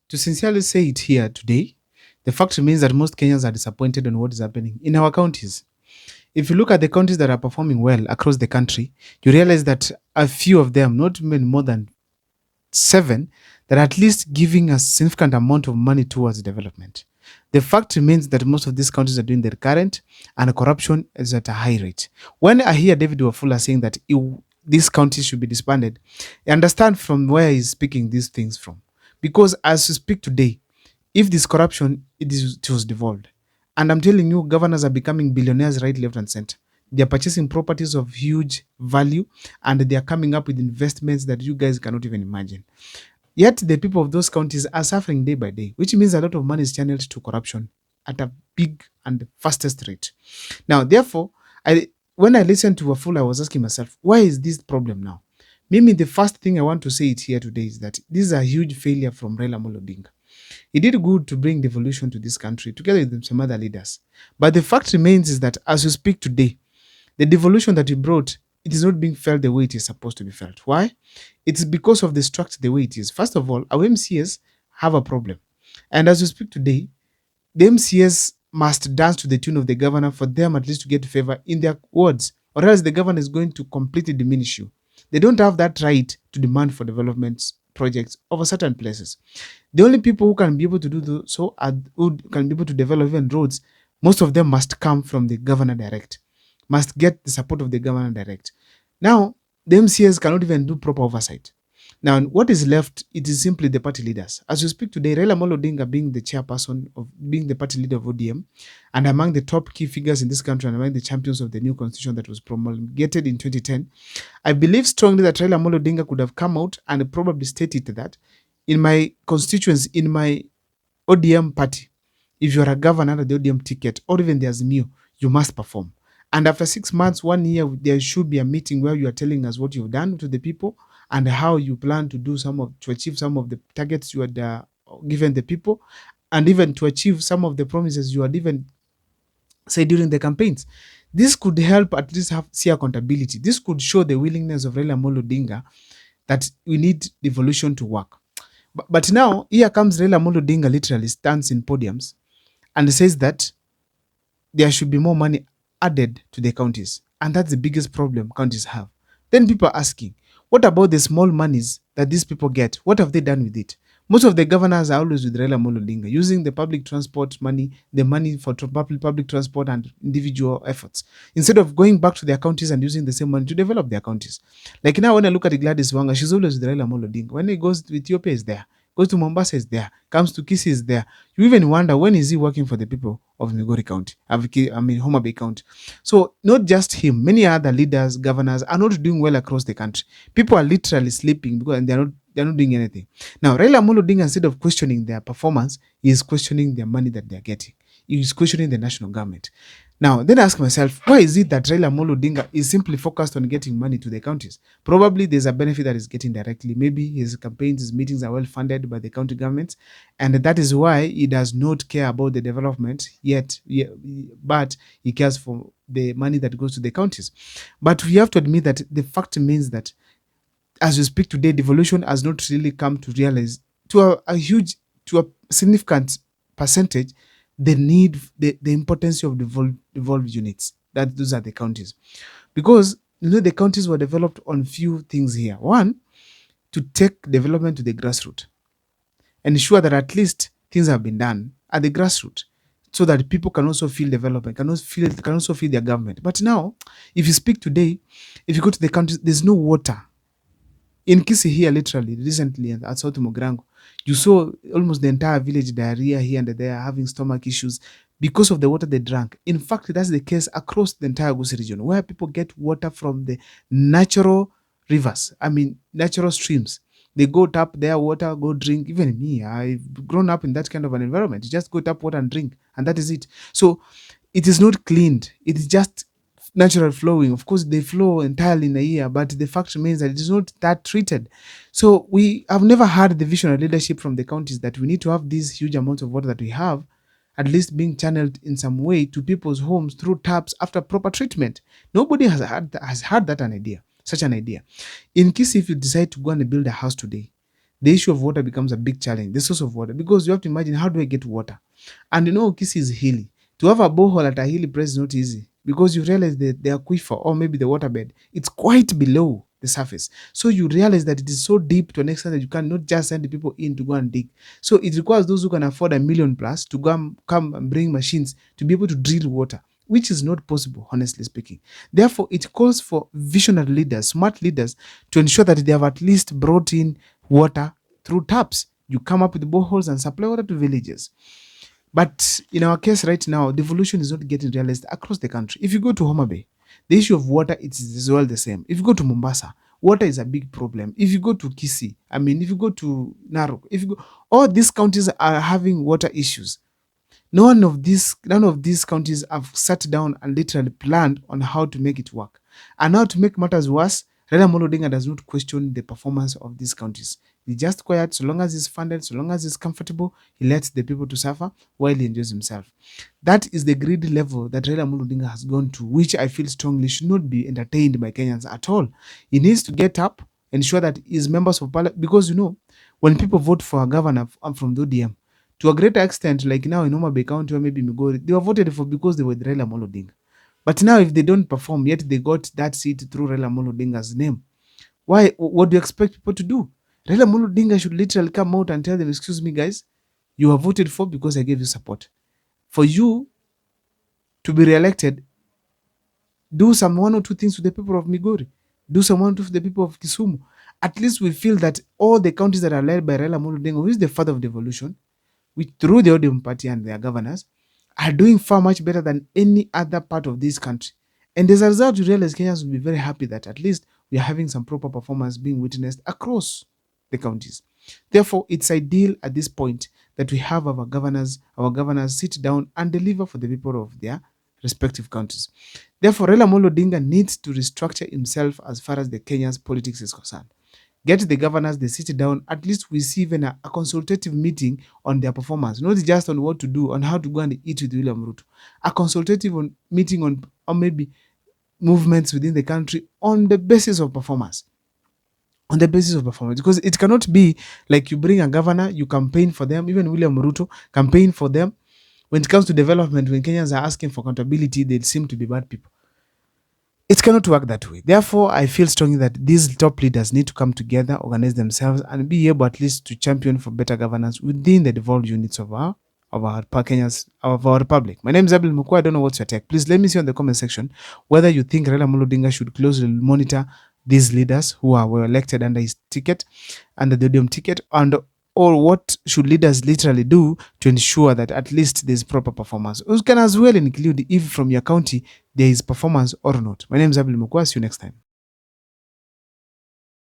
To sincerely say it here today, the fact remains that most Kenyans are disappointed on what is happening in our counties. If you look at the counties that are performing well across the country, you realize that a few of them, not even more than seven, that are at least giving a significant amount of money towards development. The fact remains that most of these counties are doing the current, and corruption is at a high rate. When I hear David Wafula saying that these counties should be disbanded, I understand from where he's speaking these things from. Because as we speak today, if this corruption it was devolved, and I'm telling you, governors are becoming billionaires right, left, and center. They are purchasing properties of huge value, and they are coming up with investments that you guys cannot even imagine. Yet the people of those counties are suffering day by day, which means a lot of money is channeled to corruption at a big and fastest rate. Now, therefore, when I listened to Wafula, I was asking myself, why is this problem now? Mimi, the first thing I want to say it here today is that this is a huge failure from Raila Amolo Odinga. He did good to bring devolution to this country together with some other leaders. But the fact remains is that as we speak today, the devolution that he brought, it is not being felt the way it is supposed to be felt. Why? It's because of the structure the way it is. First of all, our MCS have a problem. And as we speak today, the MCS must dance to the tune of the governor for them at least to get favor in their wards, or else the governor is going to completely diminish you. They don't have that right to demand for development projects over certain places. The only people who can be able to do so are who can be able to develop even roads. Most of them must come from the governor direct, must get the support of the governor direct. Now, the MCS cannot even do proper oversight. Now, what is left, it is simply the party leaders. As we speak today, Raila Amolo Odinga being the chairperson of being the party leader of ODM, and among the top key figures in this country and among the champions of the new constitution that was promulgated in 2010, I believe strongly that Raila Amolo Odinga could have come out and probably stated that in my constituents, in my ODM party, if you are a governor under the ODM ticket or even the Azimio, you must perform. And after 6 months, 1 year, there should be a meeting where you are telling us what you've done to the people and how you plan to do to achieve some of the targets you had given the people, and even to achieve some of the promises you had even said during the campaigns. This could help at least see accountability. This could show the willingness of Raila Amolo Odinga that we need devolution to work. But now, here comes Raila Amolo Odinga, literally stands in podiums and says that there should be more money added to the counties. And that's the biggest problem counties have. Then people are asking, what about the small monies that these people get? What have they done with it? Most of the governors are always with Raila Amolo Odinga, using the public transport money, the money for public transport and individual efforts, instead of going back to their counties and using the same money to develop their counties. Like now, when I look at Gladys Wanga, she's always with Raila Amolo Odinga. When he goes to Ethiopia, is there. Goes to Mombasa, is there. Comes to Kisii, is there. You even wonder, when is he working for the people of Migori County? Homa Bay County. So not just him, many other leaders, governors are not doing well across the country. People are literally sleeping because they're not doing anything. Now, Raila Amolo Odinga, instead of questioning their performance, he is questioning the money that they're getting. He is questioning the national government. Now, then I ask myself, why is it that Raila Amolo Odinga is simply focused on getting money to the counties? Probably there's a benefit that he's getting directly. Maybe his campaigns, his meetings are well funded by the county governments, and that is why he does not care about the development yet, but he cares for the money that goes to the counties. But we have to admit that the fact remains that as we speak today, devolution has not really come to realize to a significant percentage the importance of devolved units. That those are the counties, because the counties were developed on few things here. One, to take development to the grassroots, ensure that at least things have been done at the grassroots, so that people can also feel development, can also feel their government. But now, if you speak today, if you go to the countries, there's no water. In Kisii here, literally, recently at South Mogrango, you saw almost the entire village diarrhea here and there, having stomach issues because of the water they drank. In fact, that's the case across the entire Gusii region, where people get water from the natural rivers, natural streams. They go tap their water, go drink. Even me, I've grown up in that kind of an environment. You just go tap water and drink, and that is it. So it is not cleaned. It is just natural flowing. Of course, they flow entirely in a year, but the fact remains that it is not that treated. So we have never had the visionary leadership from the counties that we need to have these huge amounts of water that we have, at least being channeled in some way to people's homes through taps after proper treatment. Nobody has had such an idea. In Kisii, if you decide to go and build a house today, the issue of water becomes a big challenge, the source of water, because you have to imagine, how do I get water? And Kisi is hilly. To have a borehole at a hilly place is not easy, because you realize that the aquifer, or maybe the waterbed, it's quite below the surface. So you realize that it is so deep to an extent that you cannot just send the people in to go and dig. So it requires those who can afford $1 million plus to come and bring machines to be able to drill water, which is not possible, honestly speaking. Therefore, it calls for visionary leaders, smart leaders, to ensure that they have at least brought in water through taps. You come up with boreholes and supply water to villages. But in our case right now, devolution is not getting realized across the country. If you go to Homa Bay, the issue of water it is as well the same. If you go to Mombasa, water is a big problem. If you go to Kisii, if you go to Narok, if you go, all these counties are having water issues. None of these counties have sat down and literally planned on how to make it work. And now, to make matters worse, Raila Amolo Odinga does not question the performance of these counties. He's just quiet. So long as he's funded, so long as he's comfortable, he lets the people to suffer while he enjoys himself. That is the greedy level that Raila Amolo Odinga has gone to, which I feel strongly should not be entertained by Kenyans at all. He needs to get up, ensure that his members of parliament, because when people vote for a governor from the ODM, to a greater extent, like now in Homa Bay County or maybe Migori, they were voted for because they were with Raila Amolo Odinga. But now, if they don't perform, yet they got that seat through Raila Amolo Odinga's name, why? What do you expect people to do? Raila Amolo Odinga should literally come out and tell them, excuse me, guys, you are voted for because I gave you support. For you to be re-elected, do some one or two things with the people of Migori. Do some one or two for the people of Kisumu. At least we feel that all the counties that are led by Raila Amolo Odinga, who is the father of devolution, which through the ODM party and their governors, are doing far much better than any other part of this country. And as a result, you realize Kenyans will be very happy that at least we are having some proper performance being witnessed across the counties. Therefore, it's ideal at this point that we have our governors sit down and deliver for the people of their respective counties. Therefore, Raila Amolo Odinga needs to restructure himself as far as the Kenya's politics is concerned. Get the governors, they sit down, at least we see even a consultative meeting on their performance, not just on what to do, on how to go and eat with William Ruto. A consultative meeting on, or maybe movements within the country on the basis of performance. On the basis of performance, because it cannot be like you bring a governor, you campaign for them, even William Ruto campaign for them. When it comes to development, when Kenyans are asking for accountability, they seem to be bad people. It cannot work that way. Therefore, I feel strongly that these top leaders need to come together, organize themselves, and be able at least to champion for better governance within the devolved units of our Kenyans, of our republic. My name is Abel Mukwa. I don't know what's your take. Please let me see on the comment section whether you think Raila Amolo Odinga should closely monitor these leaders who were elected under his ticket, under the ODM ticket, and or what should leaders literally do to ensure that at least there's proper performance. You can as well include if from your county there is performance or not. My name is Abel Mukwa. See you next time.